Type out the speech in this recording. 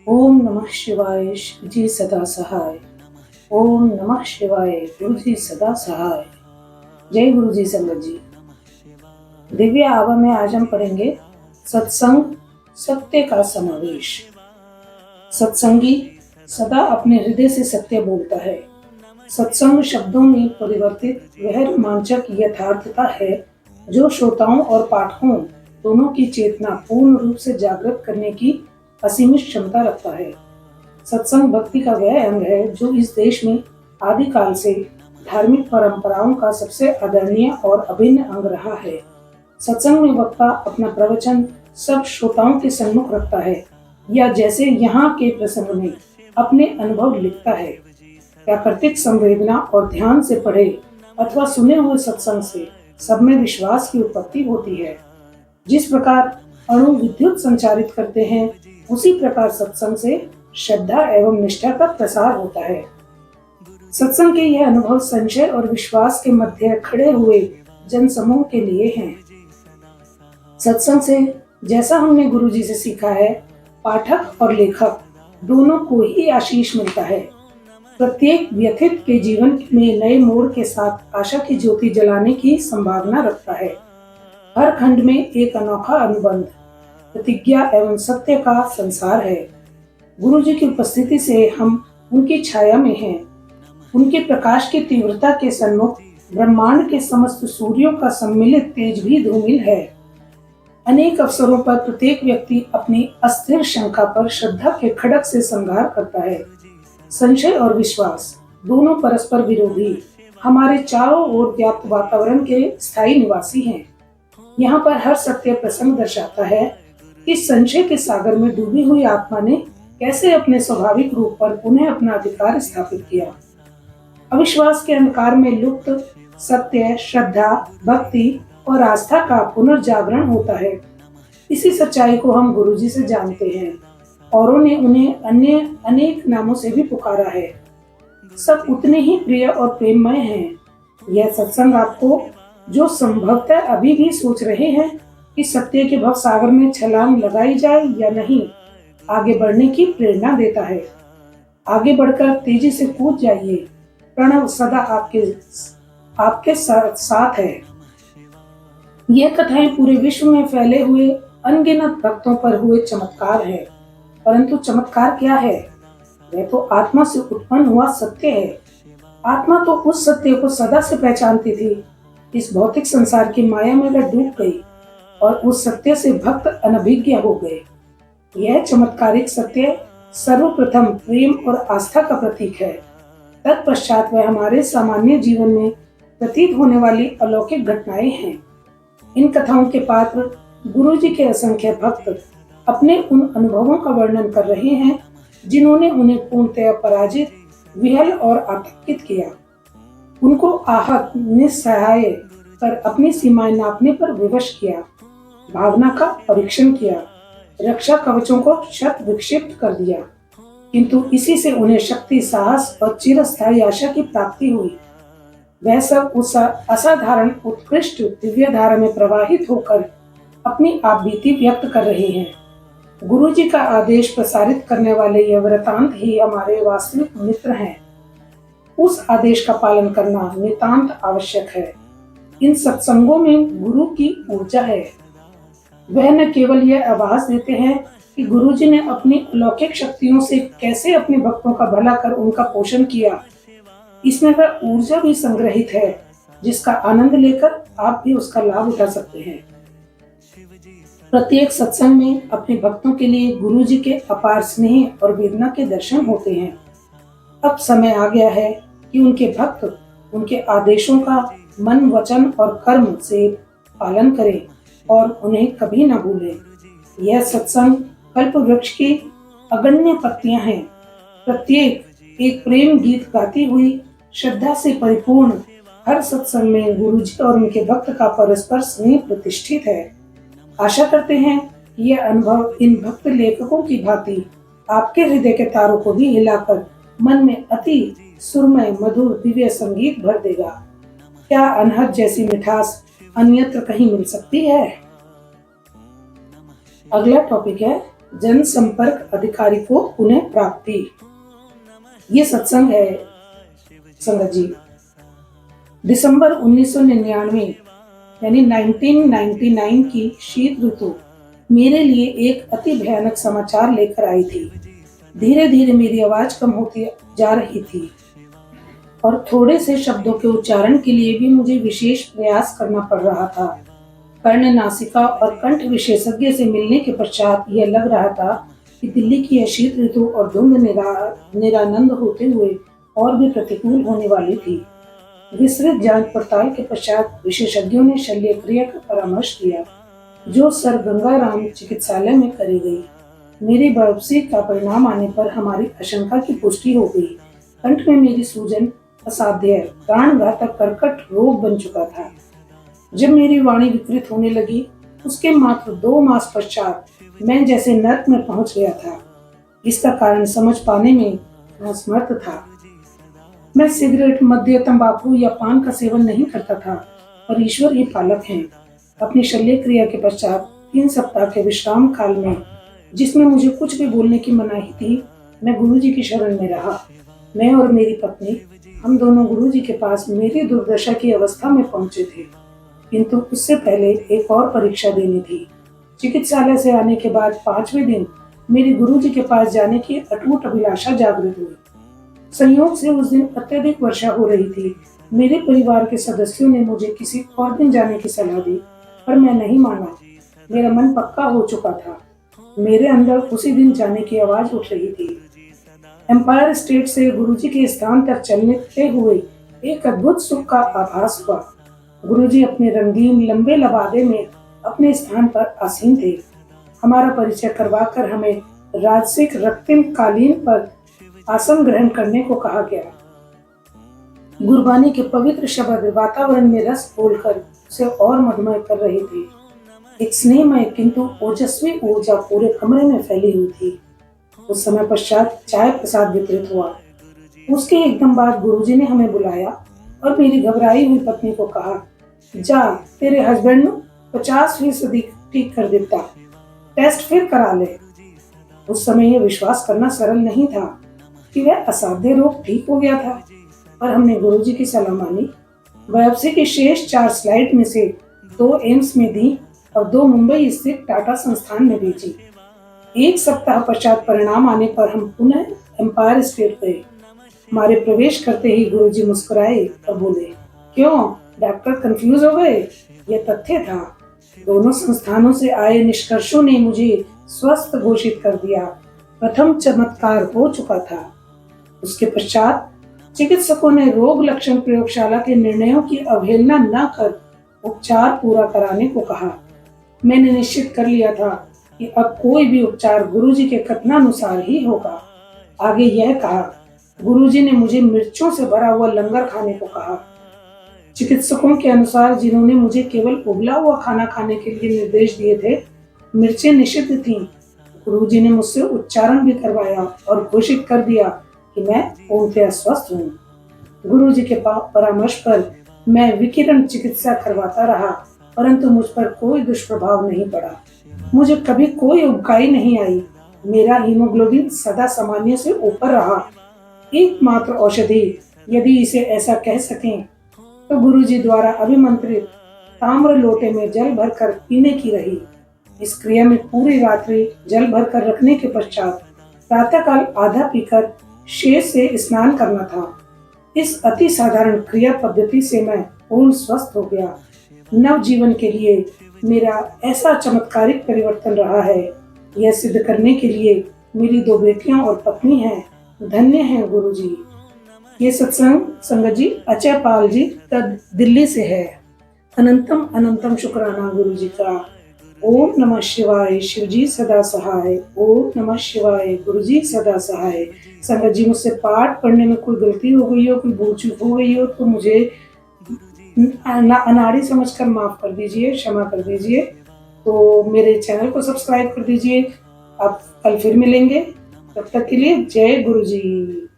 ओम नमः शिवाय शिव जी सदा सहाय। ओम नमः शिवाय गुरु जी सदा सहाय। जय गुरु जी संगत जी। दिव्य आवा में आज हम पढ़ेंगे सत्संग सत्य का समावेश। सत्संगी सदा अपने हृदय से सत्य बोलता है। सत्संग शब्दों में परिवर्तित वह रोमांचक यथार्थता है जो श्रोताओं और पाठकों दोनों की चेतना पूर्ण रूप से जागृत करने की असीमित क्षमता रखता है। सत्संग भक्ति का वह अंग है जो इस देश में आदिकाल से धार्मिक परंपराओं का सबसे आदरणीय और अभिन्न अंग रहा है। सत्संग में वक्ता अपना प्रवचन सब श्रोताओं के सम्मुख रखता है या जैसे यहाँ के प्रसंग में अपने अनुभव लिखता है। प्राकृतिक संवेदना और ध्यान से पढ़े अथवा सुने हुए सत्संग से सब में विश्वास की उत्पत्ति होती है। जिस प्रकार अणु विद्युत संचारित करते हैं उसी प्रकार सत्संग से श्रद्धा एवं निष्ठा का प्रसार होता है। सत्संग के यह अनुभव संशय और विश्वास के मध्य खड़े हुए जनसमूह के लिए हैं। सत्संग से जैसा हमने गुरुजी से सीखा है, पाठक और लेखक दोनों को ही आशीष मिलता है। प्रत्येक व्यथित के जीवन में नए मोड़ के साथ आशा की ज्योति जलाने की संभावना रखता है। हर खंड में एक अनोखा अनुबंध, प्रतिज्ञा एवं सत्य का संसार है। गुरु जी की उपस्थिति से हम उनकी छाया में हैं। उनके प्रकाश की तीव्रता के सन्मुख ब्रह्मांड के समस्त सूर्यों का सम्मिलित तेज भी धूमिल है। अनेक अवसरों पर प्रत्येक व्यक्ति अपनी अस्थिर शंका पर श्रद्धा के खड़क से संघार करता है। संशय और विश्वास दोनों परस्पर विरोधी हमारे चारों ओर व्याप्त वातावरण के स्थायी निवासी हैं। यहाँ पर हर सत्य प्रसंग दर्शाता है कि संशय के सागर में डूबी हुई आत्मा ने कैसे अपने स्वाभाविक रूप पर पुनः अपना अधिकार स्थापित किया। अविश्वास के अंधकार में लुप्त सत्य, श्रद्धा, भक्ति और आस्था का पुनर्जागरण होता है। इसी सच्चाई को हम गुरुजी से जानते हैं। औरों ने उन्हें अन्य अनेक नामों से भी पुकारा है। सब उतने ही प्रिय और प्रेममय हैं। यह सत्संग आपको, जो संभवतः अभी भी सोच रहे हैं कि सत्य के भव सागर में छलांग लगाई जाए या नहीं, आगे बढ़ने की प्रेरणा देता है। आगे बढ़कर तेजी से कूद जाइए। प्रणव सदा आपके साथ है। यह कथाएं पूरे विश्व में फैले हुए अनगिनत भक्तों पर हुए चमत्कार है। परंतु चमत्कार क्या है? वह तो आत्मा से उत्पन्न हुआ सत्य है। आत्मा तो उस सत्य को सदा से पहचानती थी। इस भौतिक संसार की माया में वह डूब गई और उस सत्य से भक्त अनभिज्ञ हो गए। यह चमत्कारिक सत्य सर्वप्रथम प्रेम और आस्था का प्रतीक है। तत्पश्चात वह हमारे सामान्य जीवन में प्रतीत होने वाली अलौकिक घटनाएं हैं। इन कथाओं के पात्र गुरुजी के असंख्य भक्त अपने उन अनुभवों का वर्णन कर रहे हैं जिन्होंने उन्हें पूर्णतः पराजित, विहल और आतंकित किया। उनको आहत, निस्सहाय कर अपनी सीमाएं नापने पर विवश किया, भावना का परीक्षण किया, रक्षा कवचों को शत विक्षिप्त कर दिया। किंतु इसी से उन्हें शक्ति, साहस और चिरस्थायी आशा की प्राप्ति हुई। वह सब उस असाधारण उत्कृष्ट दिव्य धारा में प्रवाहित होकर अपनी आप बीती व्यक्त कर रहे हैं। गुरुजी का आदेश प्रसारित करने वाले यह वृतांत ही हमारे वास्तविक मित्र हैं। उस आदेश का पालन करना नितांत आवश्यक है। इन सत्संगों में गुरु की ऊर्जा है। वह न केवल यह आवाज देते हैं कि गुरुजी ने अपनी अलौकिक शक्तियों से कैसे अपने भक्तों का भला कर उनका पोषण किया, इसमें वह ऊर्जा भी संग्रहित है जिसका आनंद लेकर आप भी उसका लाभ उठा सकते हैं। प्रत्येक सत्संग में अपने भक्तों के लिए गुरुजी के अपार स्नेह और वेदना के दर्शन होते हैं। अब समय आ गया है कि उनके भक्त उनके आदेशों का मन, वचन और कर्म से पालन करें और उन्हें कभी न भूलें। यह सत्संग कल्प वृक्ष की अगण्य पत्तियां हैं। प्रत्येक एक प्रेम गीत गाती हुई श्रद्धा से परिपूर्ण हर सत्संग में गुरुजी और उनके भक्त का परस्पर स्नेह प्रतिष्ठित है। आशा करते हैं कि यह अनुभव इन भक्त लेखकों की भांति आपके हृदय के तारों को भी हिलाकर मन में अति सुरमय मधुर दिव्य संगीत भर देगा। क्या अनहद जैसी मिठास अन्यत्र कहीं मिल सकती है? अगला टॉपिक है जनसंपर्क अधिकारी को पुनः प्राप्ति। ये सत्संग है संगत जी, दिसंबर 1999 यानी 1999 की शीत ऋतु मेरे लिए एक अति भयानक समाचार लेकर आई थी। धीरे धीरे मेरी आवाज कम होती जा रही थी और थोड़े से शब्दों के उच्चारण के लिए भी मुझे विशेष प्रयास करना पड़ रहा था। कर्ण, नासिका और कंठ विशेषज्ञ से मिलने के पश्चात यह लग रहा था कि दिल्ली की यह शीत ऋतु और धुंध निरानंद होते हुए और भी प्रतिकूल होने वाली थी। विस्तृत जांच पड़ताल के पश्चात विशेषज्ञों ने शल्य क्रिया का परामर्श दिया, जो सर गंगाराम चिकित्सालय में करी गई। मेरी बायोप्सी का परिणाम आने पर हमारी आशंका की पुष्टि हो गई। कंठ में मेरी सूजन असाध्य प्राणघातक कर्कट रोग बन चुका था। जब मेरी वाणी विकृत होने लगी, उसके मात्र 2 मास पश्चात मैं जैसे नर्क में पहुंच गया था। इसका कारण समझ पाने में असमर्थ था। मैं सिगरेट, मद्य, तंबाकू या पान का सेवन नहीं करता था और ईश्वर ये पालक हैं। अपनी शल्य क्रिया के पश्चात 3 सप्ताह के विश्राम काल में, जिसमें मुझे कुछ भी बोलने की मनाही थी, मैं गुरुजी की शरण में रहा। मैं और मेरी पत्नी, हम दोनों गुरुजी के पास मेरी दुर्दशा की अवस्था में पहुंचे थे, किंतु उससे पहले एक और परीक्षा देनी थी। चिकित्सालय से आने के बाद 5वें दिन मेरी गुरुजी के पास जाने की अटूट अभिलाषा जागृत हुई। संयोग से उस दिन अत्यधिक वर्षा हो रही थी। मेरे परिवार के सदस्यों ने मुझे किसी और दिन जाने की सलाह दी, पर मैं नहीं माना। मेरा मन पक्का हो चुका था। मेरे अंदर उसी दिन जाने की आवाज उठ रही थी। एम्पायर स्टेट से गुरुजी के स्थान तक चलते हुए एक अद्भुत सुख का आभास हुआ। गुरुजी अपने रंगीन लंबे लबादे में अपने स्थान पर आसीन थे। हमारा परिचय करवाकर हमें राजसिक रक्तिम कालीन पर आसन ग्रहण करने को कहा गया। गुरबानी के पवित्र शब्द वातावरण में रस घोलकर उसे और मधुमय कर रहे थे। एक स्नेहमय किंतु ओजस्वी ऊर्जा पूरे कमरे में फैली हुई थी। उस समय पश्चात चाय प्रसाद वितरित हुआ। उसके एकदम बाद गुरुजी ने हमें बुलाया और मेरी घबराई हुई पत्नी को कहा, जा तेरे हस्बैंड ने 50% ठीक कर देता, टेस्ट फिर करा ले। उस समय यह विश्वास करना सरल नहीं था कि वह असाध्य रोग ठीक हो गया था, पर हमने गुरुजी की सलाह मानी। बायोप्सी की शेष 4 स्लाइड में से 2 एम्स में दी और 2 मुंबई स्थित टाटा संस्थान में भेजी। 1 सप्ताह पश्चात परिणाम आने पर हम पुनः एम्पायर स्टेट गए। हमारे प्रवेश करते ही गुरुजी मुस्कुराए और बोले, क्यों डॉक्टर कंफ्यूज हो गए? यह तथ्य था। दोनों संस्थानों से आए निष्कर्षों ने मुझे स्वस्थ घोषित कर दिया। प्रथम चमत्कार हो चुका था। उसके पश्चात चिकित्सकों ने रोग लक्षण प्रयोगशाला के निर्णयों की अवहेलना न कर उपचार पूरा कराने को कहा। मैंने निश्चित कर लिया था कि अब कोई भी उपचार गुरुजी के कथनानुसार ही होगा। आगे यह कहा, गुरुजी ने मुझे मिर्चों से भरा हुआ लंगर खाने को कहा। चिकित्सकों के अनुसार, जिन्होंने मुझे केवल उबला हुआ खाना खाने के लिए निर्देश दिए थे, मिर्चें निषिद्ध थीं। गुरुजी ने मुझसे उच्चारण भी करवाया और घोषित कर दिया कि मैं पूर्णतः स्वस्थ हूँ। गुरुजी के परामर्श पर मैं विकिरण चिकित्सा करवाता रहा, परंतु मुझ पर कोई दुष्प्रभाव नहीं पड़ा। मुझे कभी कोई उबकाई नहीं आई। मेरा हीमोग्लोबिन सदा सामान्य से ऊपर रहा। एकमात्र औषधि, यदि इसे ऐसा कह सकें, तो गुरुजी द्वारा अभिमंत्रित ताम्र लोटे में जल भरकर पीने की रही। इस क्रिया में पूरी रात्रि जल भरकर रखने के पश्चात प्रातःकाल आधा पीकर शेष से स्नान करना था। इस अति साधारण क्रिया पद्धति से मैं पूर्ण स्वस्थ हो गया। नव जीवन के लिए मेरा ऐसा चमत्कारिक परिवर्तन रहा है, यह सिद्ध करने के लिए मेरी 2 बेटियां और पत्नी हैं। धन्य हैं गुरुजी। ये सत्संग संगत जी अजय पाल जी दिल्ली से है। अनंतम अनंतम शुक्राना गुरुजी का। ओम नमः शिवाय, शिवजी सदा सहाय। ओम नमः शिवाय, गुरुजी सदा सहाय। संगत जी, मुझसे पाठ पढ़ने में कोई गलती हो गई हो, कोई भूल चूक हो गई हो, तो मुझे अनाड़ी समझकर माफ कर दीजिए, क्षमा कर दीजिए। तो मेरे चैनल को सब्सक्राइब कर दीजिए। अब कल फिर मिलेंगे, तब तक के लिए जय गुरुजी।